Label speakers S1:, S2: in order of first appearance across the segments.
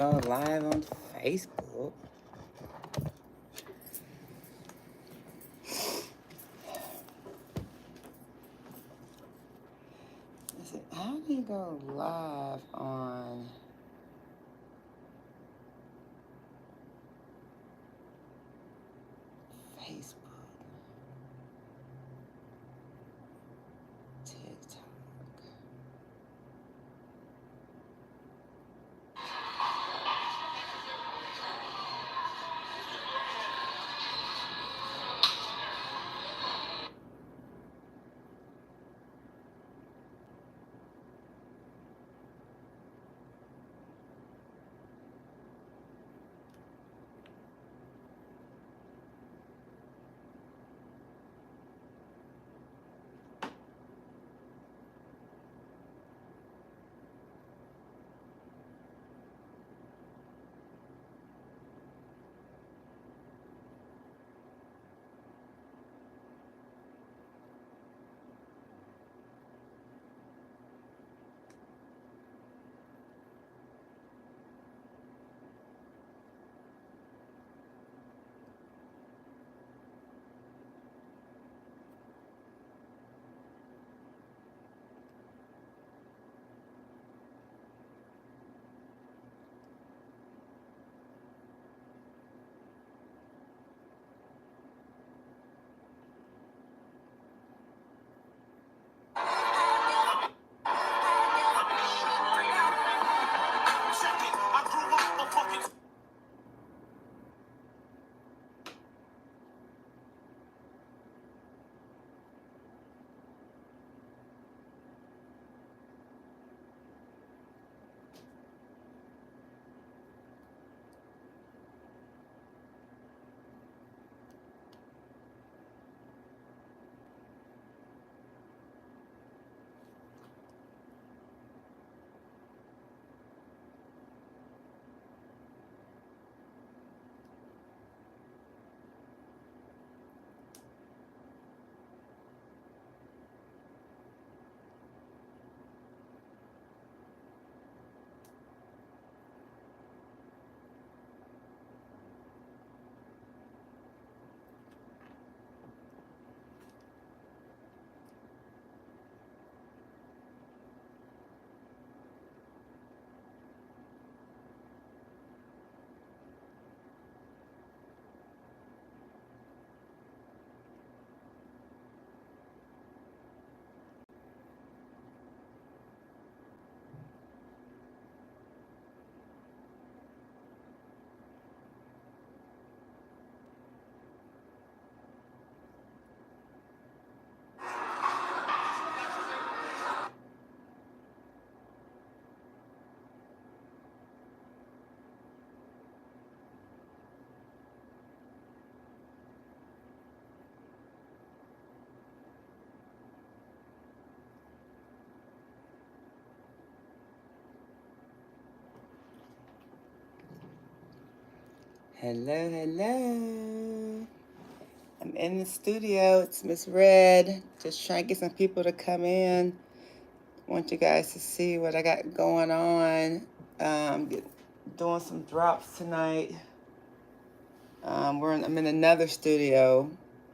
S1: Live on Facebook. Is it, how do you go live on Facebook? TikTok. Hello, hello. I'm in the studio. It's Miss Red. Just trying to get some people to come in. I want you guys to see what I got going on. Doing some drops tonight. I'm in another studio.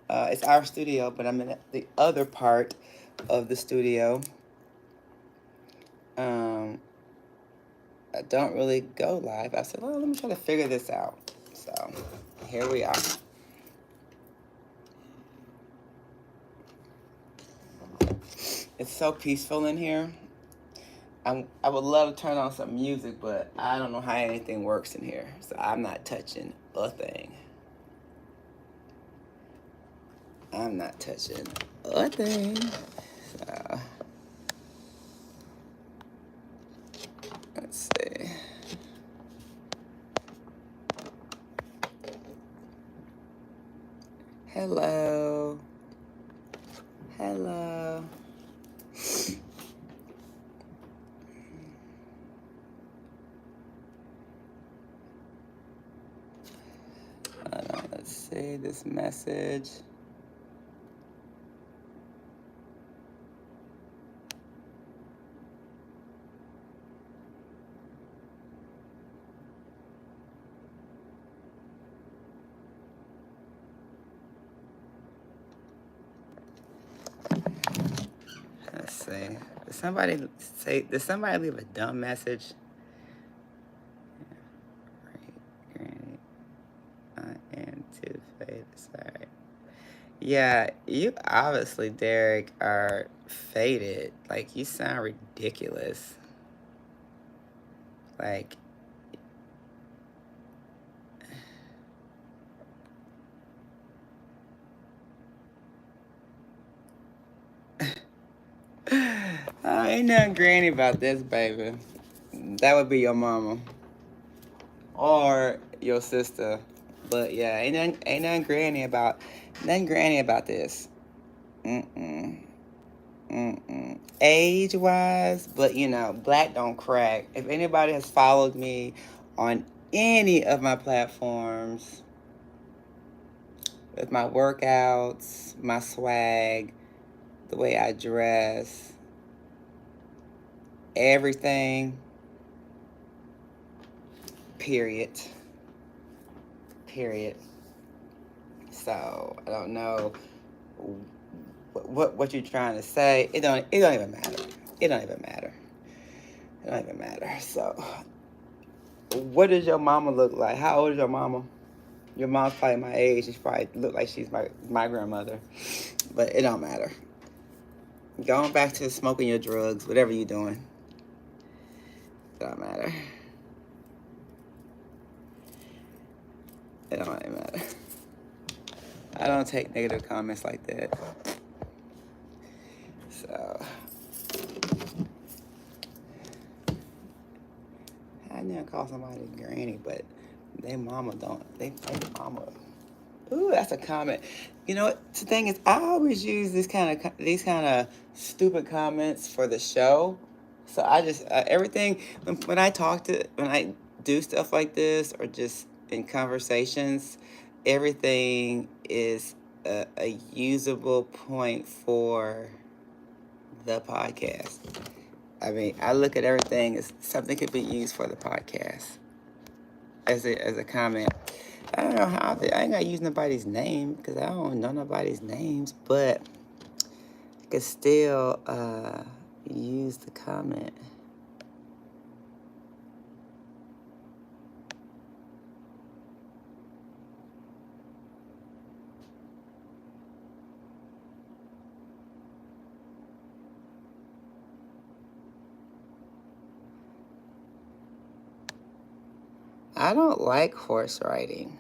S1: It's our studio, but I'm in the other part of the studio. I don't really go live. I said, well, let me try to figure this out. So here we are. It's so peaceful in here. I would love to turn on some music, but I don't know how anything works in here. So I'm not touching a thing. I'm not touching a thing. So let's see. Hello. Hello. Hold on, let's see this message. somebody say, did somebody leave a dumb message? Granny, and two fade. Sorry. Yeah, you obviously, Derek, are faded. Like, you sound ridiculous. Like, ain't nothing granny about this, baby. That would be your mama or your sister. But yeah, ain't nothing granny about this. Mm-mm. Mm-mm. Age-wise, but you know, black don't crack. If anybody has followed me on any of my platforms, with my workouts, my swag, the way I dress, everything, period. Period. So I don't know what you're trying to say. It don't even matter. It don't even matter. It don't even matter. So what does your mama look like? How old is your mama? Your mom's probably my age. She probably look like she's my grandmother. But it don't matter. Going back to smoking your drugs, whatever you're doing. It don't matter. It don't even matter. I don't take negative comments like that. So I never call somebody granny, but they mama don't. They mama. Ooh, that's a comment. You know what? The thing is, I always use these kind of stupid comments for the show. So I just everything when I do stuff like this or just in conversations, everything is a usable point for the podcast. I mean, I look at everything as something could be used for the podcast as a comment. I don't know how I ain't gonna use nobody's name because I don't know nobody's names, but I could still use the comment. I don't like horse riding.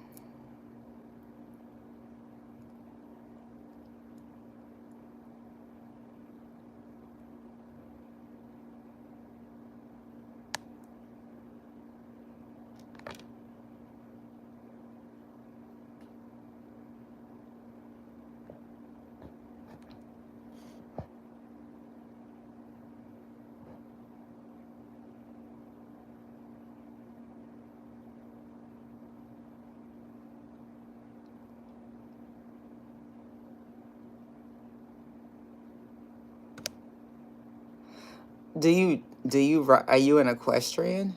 S1: Are you an equestrian?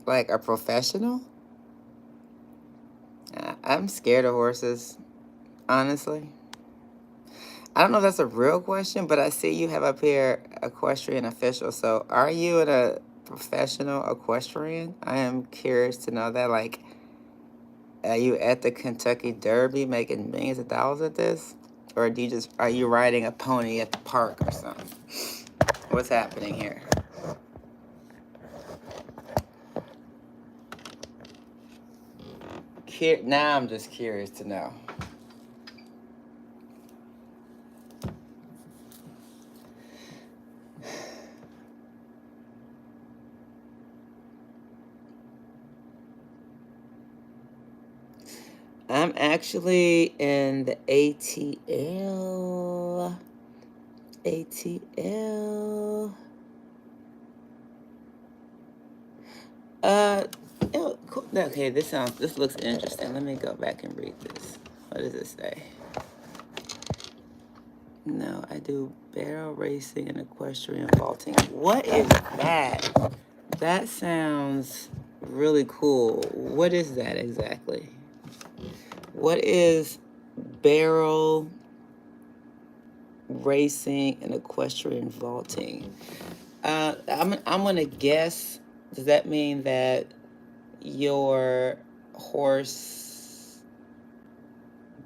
S1: Like a professional? I'm scared of horses, honestly. I don't know if that's a real question, but I see you have up here equestrian official. So are you a professional equestrian? I am curious to know that. Like, are you at the Kentucky Derby making millions of dollars at this? Or are you riding a pony at the park or something? What's happening here? Now I'm just curious to know. I'm actually in the ATL. Okay, this looks interesting. Let me go back and read this. What does it say? No, I do barrel racing and equestrian vaulting. What is that? That sounds really cool. What is that exactly? What is barrel racing, and equestrian vaulting. I'm gonna guess. Does that mean that your horse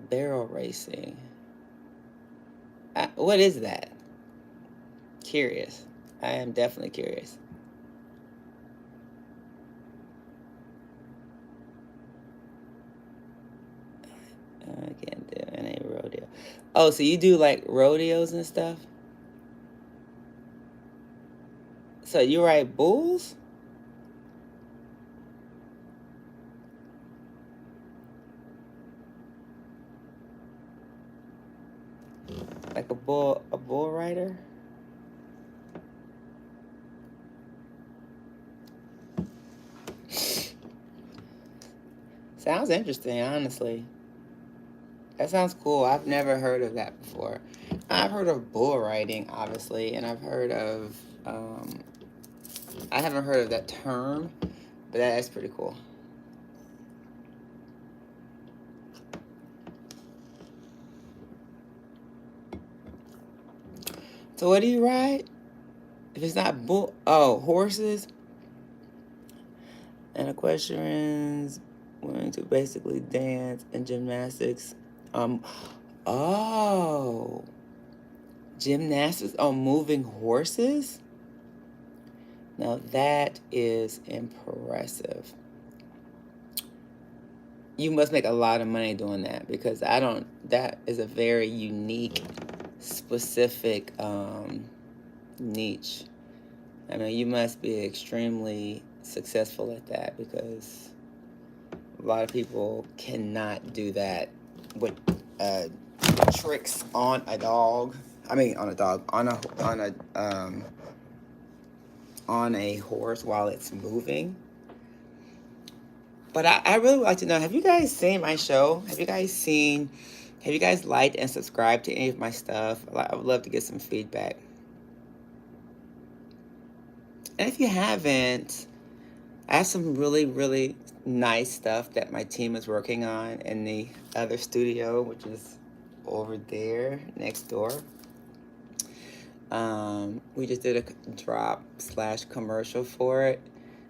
S1: barrel racing? What is that? Curious. I am definitely curious. I can't do any rodeo. Oh, so you do like rodeos and stuff? So you ride bulls? Like a bull rider? Sounds interesting, honestly. That sounds cool. I've never heard of that before. I've heard of bull riding, obviously, and I've heard of, I haven't heard of that term, but that's pretty cool. So what do you ride? If it's not horses and equestrians, willing to basically dance and gymnastics. Oh, gymnastics on moving horses? Now that is impressive. You must make a lot of money doing that, because that is a very unique, specific niche. I mean, you must be extremely successful at that, because a lot of people cannot do that with tricks on a dog. I mean, on a dog, on a horse while it's moving. But I really would like to know, have you guys seen my show? Have you guys liked and subscribed to any of my stuff? I would love to get some feedback. And if you haven't, I have some really, really nice stuff that my team is working on in the other studio, which is over there next door. We just did a drop/commercial for it.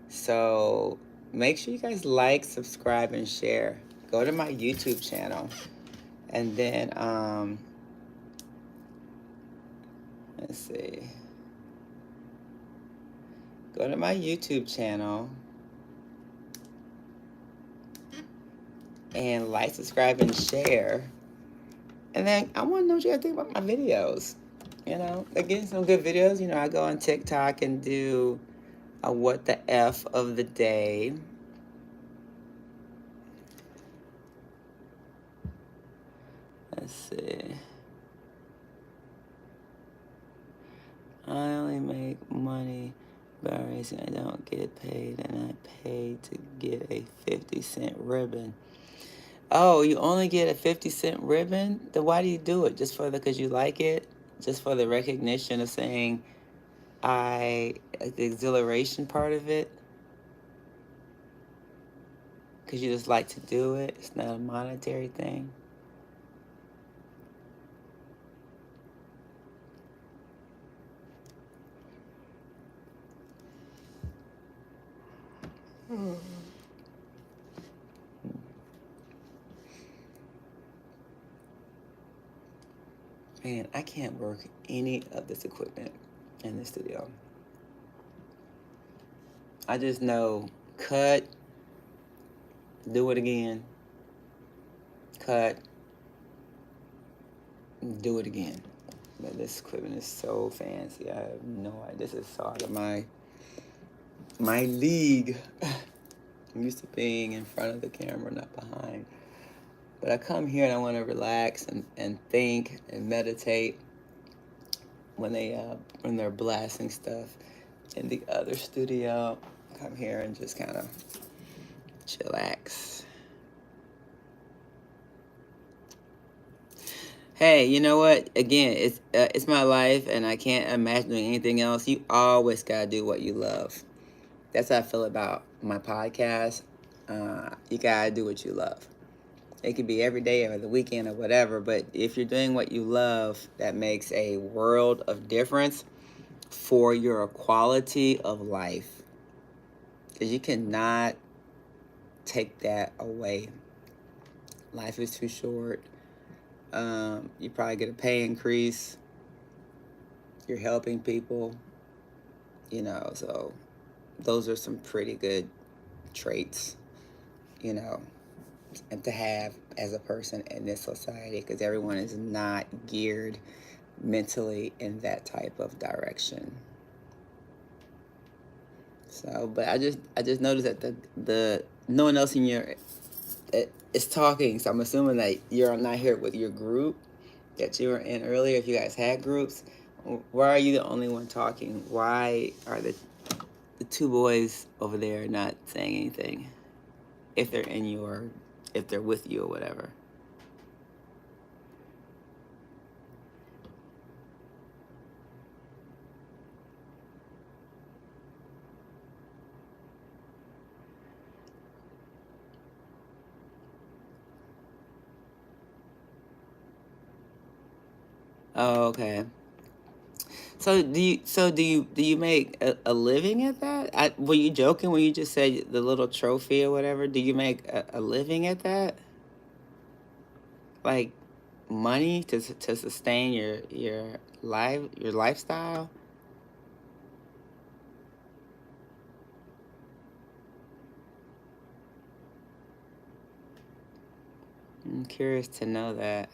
S1: So make sure you guys like, subscribe, and share. Go to my YouTube channel. And then, let's see. Go to my YouTube channel and like, subscribe, and share. And then I want to know what you guys think about my videos. Again, some good videos. I go on TikTok and do a what the F of the day. Let's see. I only make money by racing. I don't get paid, and I pay to get a 50-cent ribbon. Oh, you only get a 50-cent ribbon? Then why do you do it? Because you like it? Just for the recognition of saying, the exhilaration part of it? Because you just like to do it? It's not a monetary thing? Man, I can't work any of this equipment in the studio. I just know, cut, do it again, cut, do it again. But this equipment is so fancy. I have no idea. This is sort of my league. I'm used to being in front of the camera, not behind. But I come here and I want to relax and think and meditate when they're blasting stuff in the other studio. Come here and just kind of chillax. Hey, you know what? Again, it's my life, and I can't imagine doing anything else. You always gotta do what you love. That's how I feel about my podcast. You gotta do what you love. It could be every day or the weekend or whatever, but if you're doing what you love, that makes a world of difference for your quality of life. Because you cannot take that away. Life is too short. You probably get a pay increase. You're helping people, so those are some pretty good traits, and to have as a person in this society, because everyone is not geared mentally in that type of direction. So, but I just noticed that the no one else in your is talking. So I'm assuming that you're not here with your group that you were in earlier. If you guys had groups, why are you the only one talking? Why are the two boys over there not saying anything? If they're if they're with you or whatever. Oh, okay. So do you make a living at that? Were you joking when you just said the little trophy or whatever? Do you make a living at that? Like money to sustain your lifestyle? I'm curious to know that.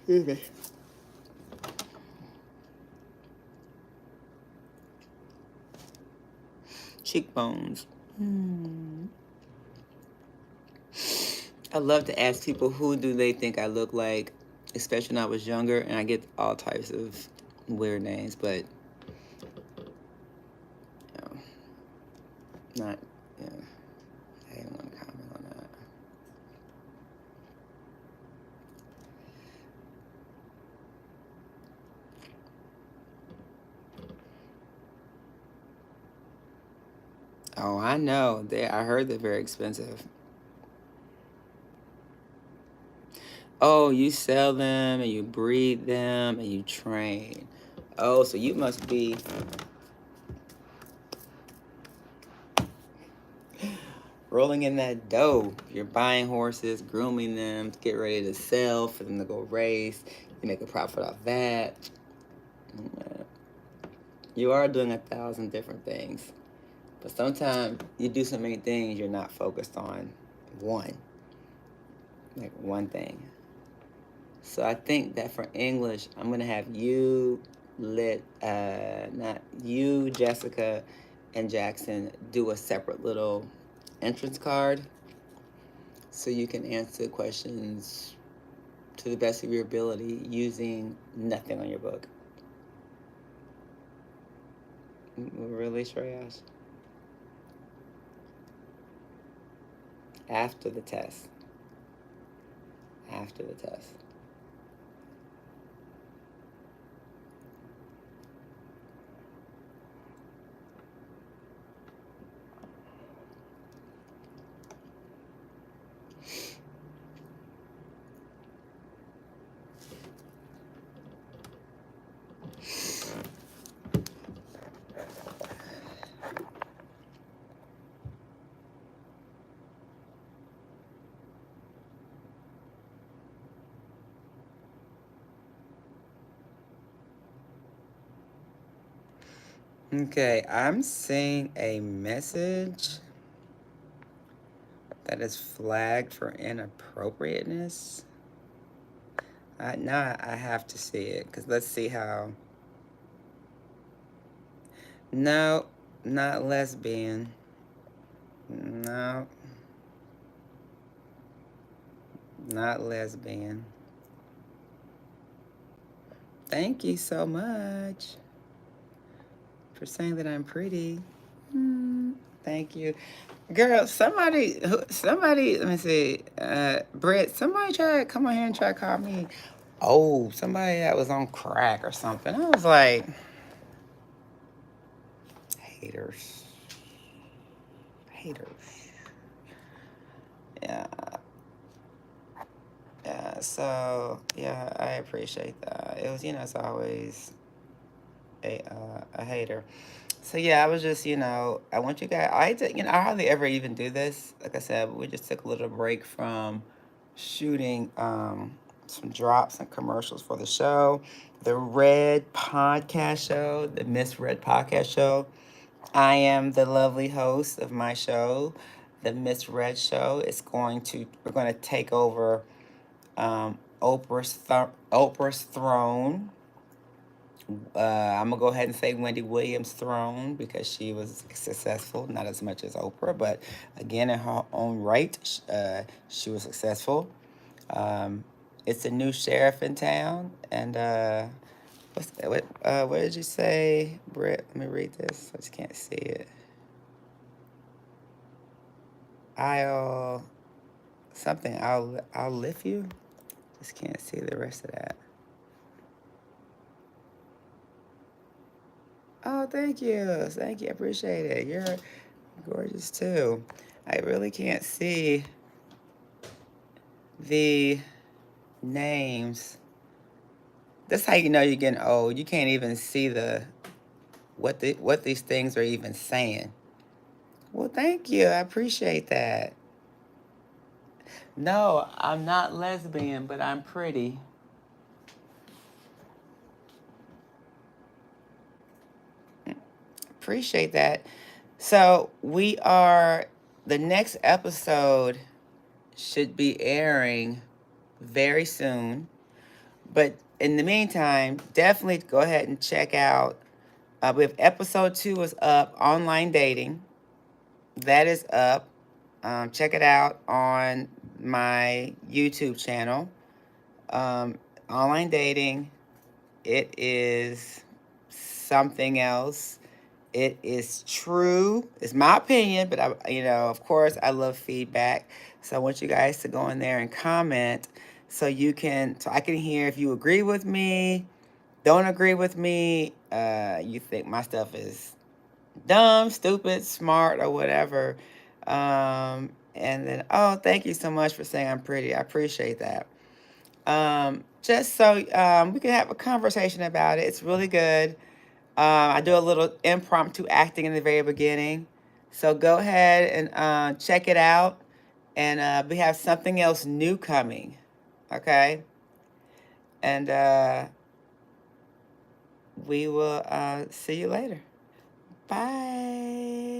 S1: Excuse me. Cheekbones. I love to ask people who do they think I look like, especially when I was younger, and I get all types of weird names, but not, yeah, I didn't want to comment on that. Oh, I know. I heard they're very expensive. Oh, you sell them and you breed them and you train. Oh, so you must be rolling in that dough. You're buying horses, grooming them to get ready to sell, for them to go race. You make a profit off that. You are doing 1,000 different things. But sometimes you do so many things, you're not focused on one. Like one thing. So I think that for English, I'm going to have you, not you, Jessica, and Jackson do a separate little entrance card so you can answer questions to the best of your ability using nothing on your book. Really, Shreyash? After the test. After the test. Okay, I'm seeing a message that is flagged for inappropriateness. Now I have to see it, because let's see how. No, not lesbian. No, not lesbian. Thank you so much for saying that I'm pretty. Thank you. Girl, somebody, let me see, Britt, somebody try to come on here and try to call me, oh, somebody that was on crack or something. I was like, haters. Haters. Yeah. Yeah. So yeah, I appreciate that. It was, it's always a hater. So yeah, I was just, I want you guys. I did, I hardly ever even do this. Like I said, we just took a little break from shooting some drops and commercials for the show, the Red Podcast Show, the Miss Red Podcast Show. I am the lovely host of my show, the Miss Red Show. We're going to take over Oprah's throne. I'm gonna go ahead and say Wendy Williams' throne because she was successful, not as much as Oprah, but again, in her own right, she was successful. It's a new sheriff in town, and what did you say, Britt? Let me read this. I just can't see it. I'll something. I'll lift you. Just can't see the rest of that. Oh, thank you. Thank you. I appreciate it. You're gorgeous too. I really can't see the names. That's how you know you're getting old. You can't even see what these things are even saying. Well, thank you. I appreciate that. No, I'm not lesbian, but I'm pretty. Appreciate that. So the next episode should be airing very soon. But in the meantime, definitely go ahead and check out. We have episode 2 is up, online dating. That is up. Check it out on my YouTube channel. Online dating. It is something else. It is true. It's my opinion, but of course, I love feedback. So I want you guys to go in there and comment so I can hear if you agree with me, don't agree with me, you think my stuff is dumb, stupid, smart, or whatever. And then, oh, thank you so much for saying I'm pretty. I appreciate that. Just so we can have a conversation about it. It's really good. I do a little impromptu acting in the very beginning. So go ahead and check it out. And we have something else new coming. Okay? And we will see you later. Bye.